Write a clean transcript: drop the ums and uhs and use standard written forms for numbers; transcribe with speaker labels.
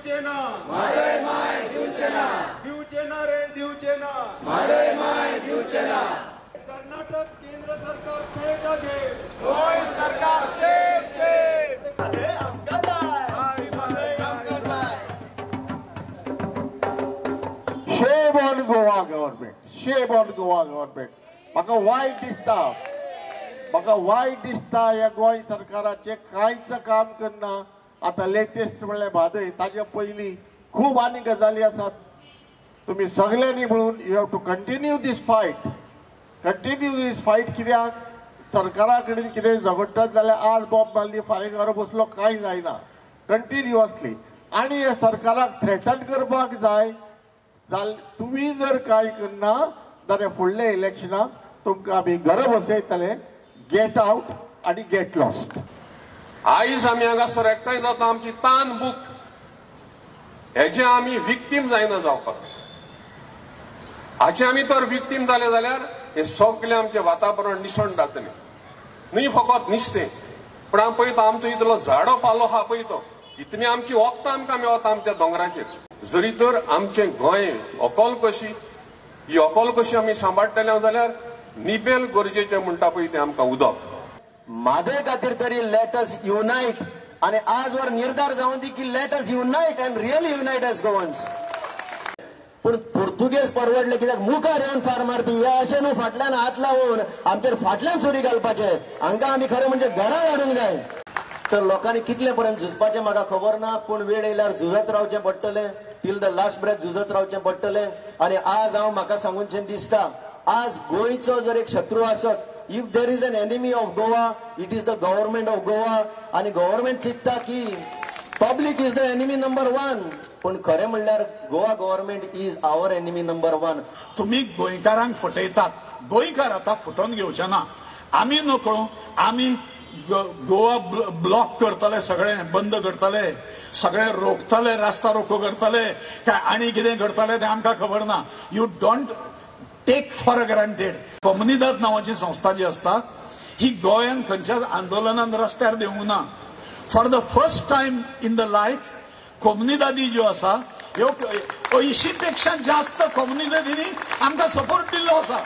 Speaker 1: दिवचे ना
Speaker 2: म्हादय माय दिवचे ना
Speaker 1: रे दिवचे ना
Speaker 2: म्हादय माय दिवचे ना
Speaker 1: कर्नाटक केंद्र सरकार पेटा घे
Speaker 2: गोय सरकार शेप शेप
Speaker 1: अरे आमका जाय
Speaker 2: आमका जाय
Speaker 3: Shame on Goa government. Shame on Goa government. म्हाका वायट दिसता या गोंय सरकाराचे कांयच काम करना. आता लेटेस्ट म्हणल्यार म्हादय ताजे पयलीं खूब आनी गजाली आसात. तुम्ही सगळ्यांनी म्हणून you have to continue this fight. कित्याक सरकारा कडेन कितें झगडटात जाल्यार आज बॉम्ब मारली फाल्यां घरा बसलो कांय जायना. कंटिन्युअसली आनी हे सरकाराक थ्रेटन करपाक जाय. तुम्ही जर काय करना जाल्यार फुडल्या इलेक्शनाक तुमकां आमी घरा बसयतले. गेट आउट आणि गेट लॉस्ट.
Speaker 4: आयज आमी हांगासर एकठांय जाता आमची तान बूक हेजे आमी विक्टीम जायना जावपाक. हाचे आमी तर विक्टीम जाले जाल्यार हे सगळे आमचे वातावरण निसण जातले. न्ही फकत नुस्तें पण हांव पळयता आमचो इतलो झाडो पालो आहा पळय तो इतली आमची वखदां आमकां मेवता आमच्या दोंगराचेर. जरी तर आमचें गोंय अकोलकशी ही अकोलकशी आमी सांबाळटले जाल्यार निबेल गरजेचें म्हणटा पळय तें आमकां उदक.
Speaker 5: म्हादय खातीर तरी लेट अस युनाइट आणि आजवर निर्धार जावन दी की let us unite and really unite as Goans. पण पोर्तुगेज परवडले कित्याक मुखार येवन फार मारपी हे अशें न्हू फाटल्यान हात लावून आमचेर फाटल्यान सुरी घालपाचे. हांकां आमी खरें म्हणजे घरा हाडूंक जाय. तर लोकांनी कितले पर्यंत झुजपाचें म्हाका खबर ना पूण वेळ येयल्यार झुजत रावचें पडटलें. टील द लास्ट ब्रेथ झुजत रावचें पडटलें. आणि आज हांव म्हाका सांगूनशें दिसता आज गोंयचो जर एक शत्रू आसत if there is an enemy of Goa it is the government of Goa. आणि गव्हर्नमेंट चिंतता की public is the enemy number 1 पण खरें म्हणल्यार Goa government is our enemy number 1.
Speaker 6: तुम्ही गोंयकारांक फटयतात. गोंयकार आता फटोवन घेवचे ना. आमी नकळो आमी गोवा ब्लॉक करतले सगळें बंद करतले सगळें रोखतले रस्ता रोको करतले काय आनी कितें करतले तें आमकां खबर ना. You don't take for granted. कोमनिदाद नावाची संस्था जी असता ही गोंयान खंयच्याच आंदोलनान रस्त्यार देवूंक ना. For the first time in the life कोमनिदादी ज्यो आसा ह्यो 80 पेक्षा जास्त कोमनिदादींनी आमकां सपोर्ट दिल्लो आसा.